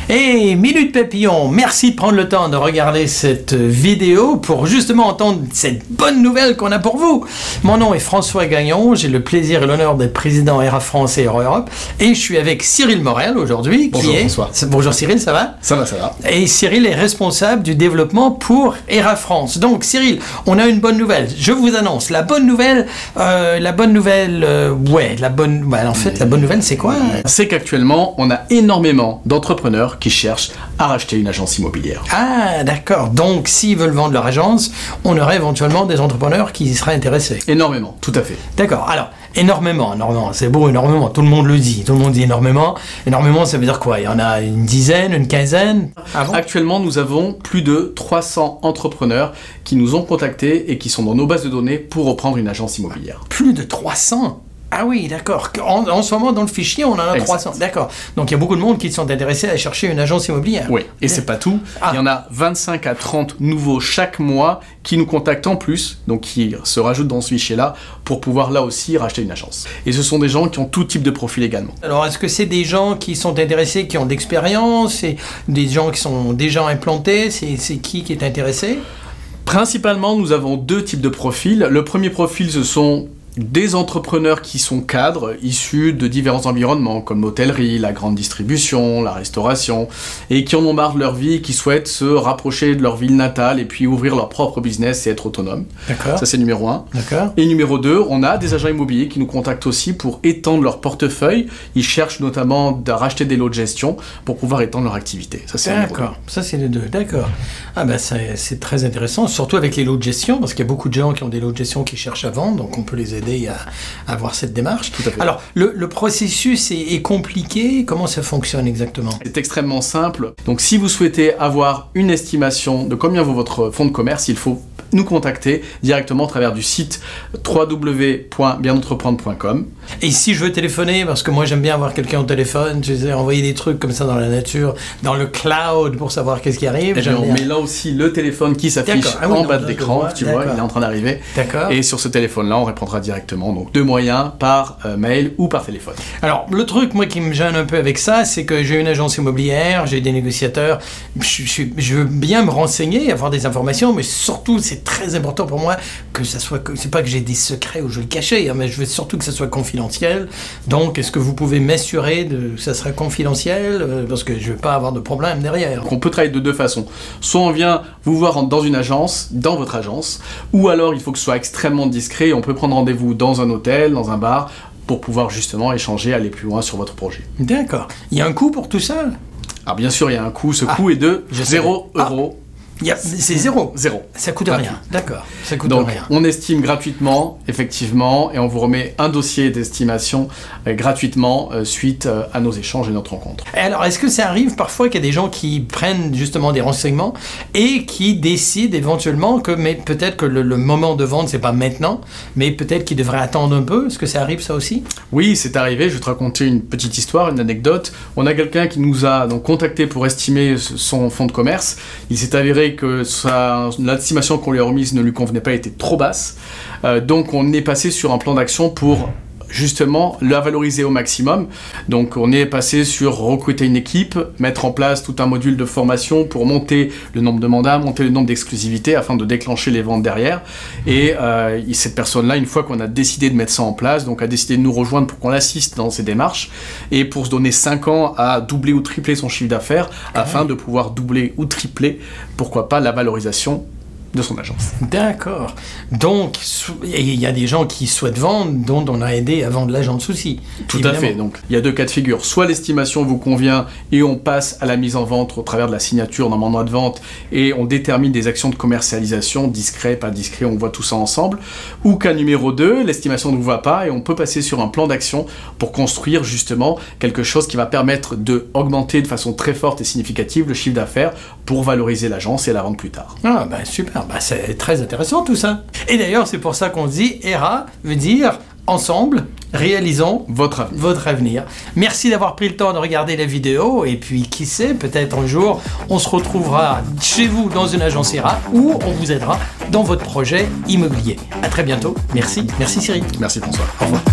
Et Minute Papillon, merci de prendre le temps de regarder cette vidéo pour justement entendre cette bonne nouvelle qu'on a pour vous. Mon nom est François Gagnon, j'ai le plaisir et l'honneur d'être président ERA France et ERA Europe. Et je suis avec Cyril Morel aujourd'hui. Bonjour François. Bonjour Cyril, ça va? Ça va, ça va. Et Cyril est responsable du développement pour ERA France. Donc Cyril, on a une bonne nouvelle. Je vous annonce, la bonne nouvelle, la bonne nouvelle c'est quoi? C'est qu'actuellement, on a énormément d'entrepreneurs qui cherchent à racheter une agence immobilière. Ah, d'accord. Donc, s'ils veulent vendre leur agence, on aurait éventuellement des entrepreneurs qui y seraient intéressés. Énormément, tout à fait. D'accord. Alors, énormément, c'est beau, énormément. Tout le monde le dit. Tout le monde dit énormément. Énormément, ça veut dire quoi? Il y en a une dizaine, une quinzaine? Ah bon? Actuellement, nous avons plus de 300 entrepreneurs qui nous ont contactés et qui sont dans nos bases de données pour reprendre une agence immobilière. Plus de 300? Ah oui, d'accord. En ce moment, dans le fichier, on en a 300. D'accord. Donc, il y a beaucoup de monde qui sont intéressés à chercher une agence immobilière. Oui, et c'est pas tout. Il y en a 25 à 30 nouveaux chaque mois qui nous contactent en plus, donc qui se rajoutent dans ce fichier-là pour pouvoir là aussi racheter une agence. Et ce sont des gens qui ont tout type de profil également. Alors, est-ce que c'est des gens qui sont intéressés, qui ont d'expérience, c'est des gens qui sont déjà implantés, c'est qui est intéressé? Principalement, nous avons deux types de profils. Le premier profil, ce sont des entrepreneurs qui sont cadres, issus de divers environnements, comme l'hôtellerie, la grande distribution, la restauration, et qui en ont marre de leur vie, qui souhaitent se rapprocher de leur ville natale et puis ouvrir leur propre business et être autonomes. D'accord. Ça, c'est numéro 1. D'accord. Et numéro 2, on a des agents immobiliers qui nous contactent aussi pour étendre leur portefeuille. Ils cherchent notamment à racheter des lots de gestion pour pouvoir étendre leur activité. Ça, c'est d'accord. Ça, c'est les deux. D'accord. Ah ben, c'est très intéressant, surtout avec les lots de gestion, parce qu'il y a beaucoup de gens qui ont des lots de gestion qui cherchent à vendre, donc on peut les aider à avoir cette démarche. Tout à fait. Alors, le processus est compliqué. Comment ça fonctionne exactement? C'est extrêmement simple. Donc, si vous souhaitez avoir une estimation de combien vaut votre fonds de commerce, il faut nous contacter directement à travers du site www.bienentreprendre.com. Et si je veux téléphoner, parce que moi j'aime bien avoir quelqu'un au téléphone, je sais, envoyer des trucs comme ça dans la nature, dans le cloud pour savoir qu'est-ce qui arrive. On met là aussi le téléphone qui s'affiche en bas de l'écran, tu vois, il est en train d'arriver. D'accord. Et sur ce téléphone-là, on répondra directement. Donc deux moyens, par mail ou par téléphone. Alors le truc, moi, qui me gêne un peu avec ça, c'est que j'ai une agence immobilière, j'ai des négociateurs, je veux bien me renseigner, avoir des informations, mais surtout c'est très important pour moi que ça soit, c'est pas que j'ai des secrets où je vais le cacher, hein, mais je veux surtout que ça soit confidentiel. Donc, est-ce que vous pouvez m'assurer que ça sera confidentiel, parce que je vais pas avoir de problème derrière. On peut travailler de deux façons. Soit on vient vous voir dans une agence, dans votre agence, ou alors il faut que ce soit extrêmement discret, on peut prendre rendez-vous dans un hôtel, dans un bar, pour pouvoir justement échanger, aller plus loin sur votre projet. D'accord. Il y a un coût pour tout ça? Alors bien sûr, il y a un coût. Ce coût est de 0 €. C'est zéro. Zéro. Ça coûte rien. D'accord. Ça coûte Donc, rien. on estime gratuitement, effectivement, et on vous remet un dossier d'estimation gratuitement suite à nos échanges et notre rencontre. Et alors, est-ce que ça arrive parfois qu'il y a des gens qui prennent justement des renseignements et qui décident éventuellement que, mais peut-être que le moment de vente, c'est pas maintenant, mais peut-être qu'ils devraient attendre un peu? Est-ce que ça arrive ça aussi? Oui, c'est arrivé. Je vais te raconter une petite histoire, une anecdote. On a quelqu'un qui nous a donc contacté pour estimer son fonds de commerce. Il s'est avéré que l'estimation qu'on lui a remise ne lui convenait pas, était trop basse. Donc on est passé sur un plan d'action pour justement la valoriser au maximum. Donc on est passé sur recruter une équipe, mettre en place tout un module de formation pour monter le nombre de mandats, monter le nombre d'exclusivités afin de déclencher les ventes derrière. Et cette personne-là, une fois qu'on a décidé de mettre ça en place, donc a décidé de nous rejoindre pour qu'on l'assiste dans ces démarches et pour se donner 5 ans à doubler ou tripler son chiffre d'affaires afin de pouvoir doubler ou tripler, pourquoi pas, la valorisation de son agence. D'accord. Donc, il y a des gens qui souhaitent vendre, dont on a aidé à vendre l'agence aussi. Tout à fait. Donc, il y a deux cas de figure. Soit l'estimation vous convient et on passe à la mise en vente au travers de la signature d'un mandat de vente et on détermine des actions de commercialisation, discret, pas discret, on voit tout ça ensemble. Ou cas numéro 2, l'estimation ne vous va pas et on peut passer sur un plan d'action pour construire justement quelque chose qui va permettre d'augmenter de façon très forte et significative le chiffre d'affaires pour valoriser l'agence et la vendre plus tard. Ah, ben super. Bah, c'est très intéressant tout ça. Et d'ailleurs, c'est pour ça qu'on dit ERA veut dire ensemble, réalisons votre avenir. Merci d'avoir pris le temps de regarder la vidéo et puis qui sait, peut-être un jour, on se retrouvera chez vous dans une agence ERA ou on vous aidera dans votre projet immobilier. À très bientôt. Merci. Merci Cyril. Merci François. Au revoir.